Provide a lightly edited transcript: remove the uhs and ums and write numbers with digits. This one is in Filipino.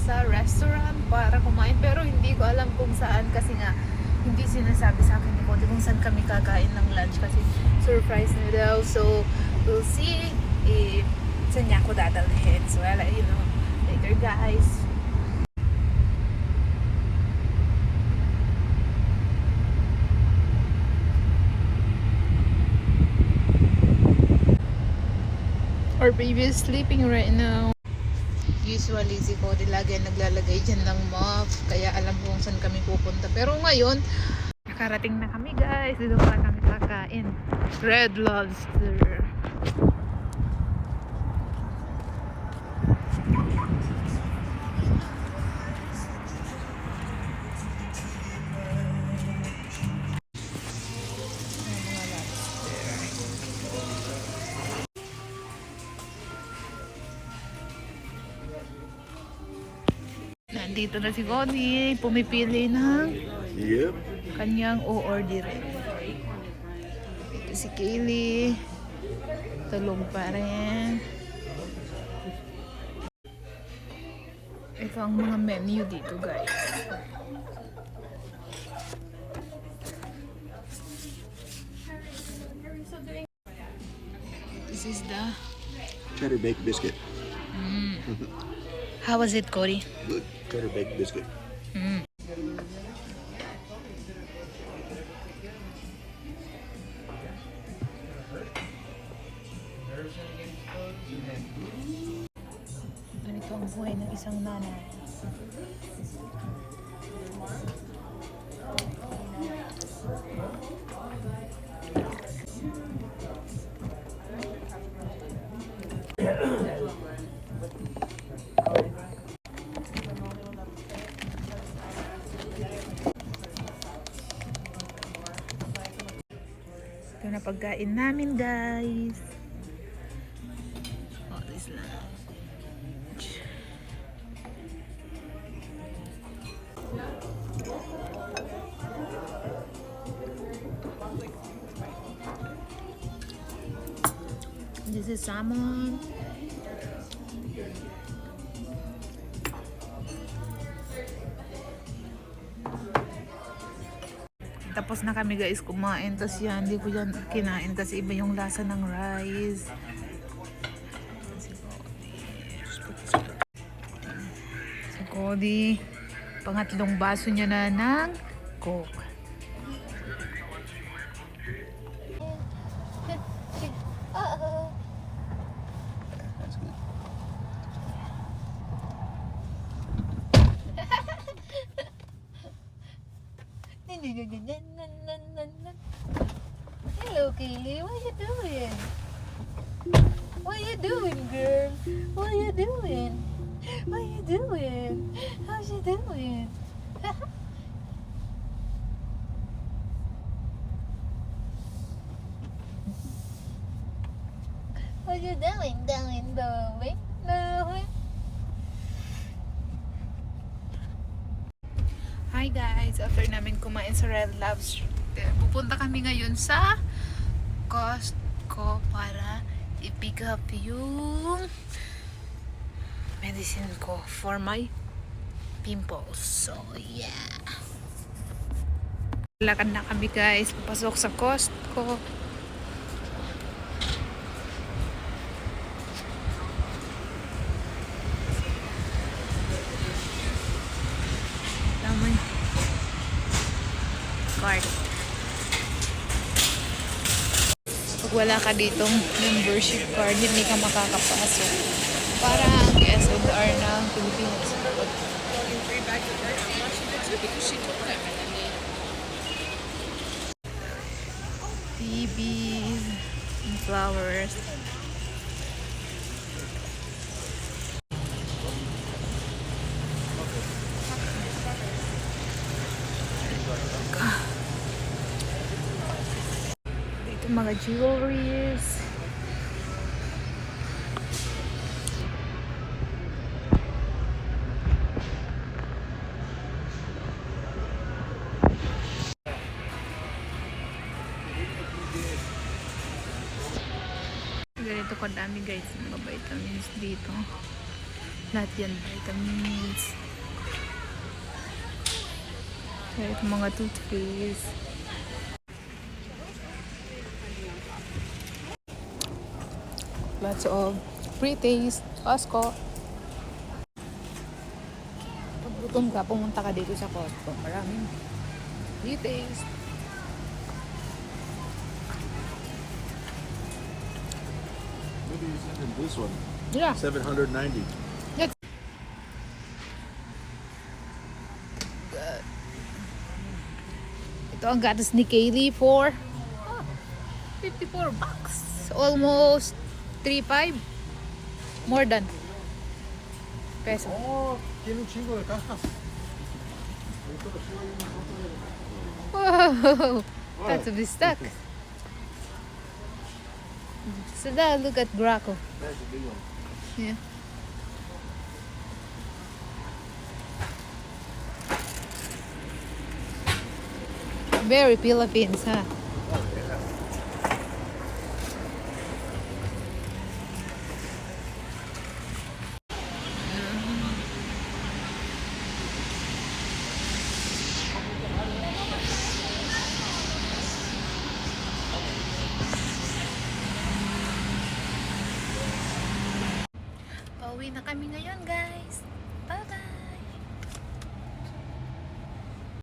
sa restaurant para kumain. Pero hindi ko alam kung saan kasi nga hindi sinasabi sa akin ni Cody kung saan kami kakain ng lunch kasi surprise na daw. So, we'll see if saan niya ako dadalhin. So, I'll let you know later, guys. Our baby is sleeping right now. Usually si Cody lagi naglalagay dyan ng muff, kaya alam ko kung saan kami pupunta. Pero ngayon, nakarating na kami, guys. Dito pa kami kakain. Red Lobster. Nandito na si Cody, pumipili ng kanyang o-order. Ito si Kaylee, tulog pa rin. Ito ang mga menu dito, guys. This is the cheddar baked biscuit. How was it, Cody? Good. Cheddar baked biscuit. Ganito ang buhay ng isang nanay. Ito na pagkain namin, guys. Oh, this lunch. This is salmon. Tapos na kami, guys, kumain. Tapos yan, hindi ko yan kinain kasi iba yung lasa ng rice. Si Cody, pangatlong baso niya na ng Coke. That's good. Hello, Kaylee. What are you doing? What are you doing, girl? What are you doing? What are you doing? How's you doing? What you doing, darling? Hi guys, after namin kumain sa Red Lobster, pupunta kami ngayon sa Costco para i-pick up yung medicine ko for my pimples. So yeah, lakad na kami, guys, papasok sa Costco. Card. Pag wala ka ditong membership card, hindi ka makakapasok. Parang SNR ng Pilipinas. TVs and flowers. Mga jewelries. Ganito kadami, guys, mga vitamins dito. Lahat yan vitamins. Kahit mga toothpaste. Lots of free taste. Costco. Pag gutom ka, pumunta ka dito sa Costco. Maraming free taste. Maybe you send him this one. Yeah. 790. That's ito ang gatas ni Kaylee for 54 bucks. Almost 3.5. More than peso. Oh, tiene un chingo de cajas. Wow, that's a big stack. So now look at Graco. That's a big one. Yeah. Very Philippines, huh? Pauwi na kami ngayon, guys.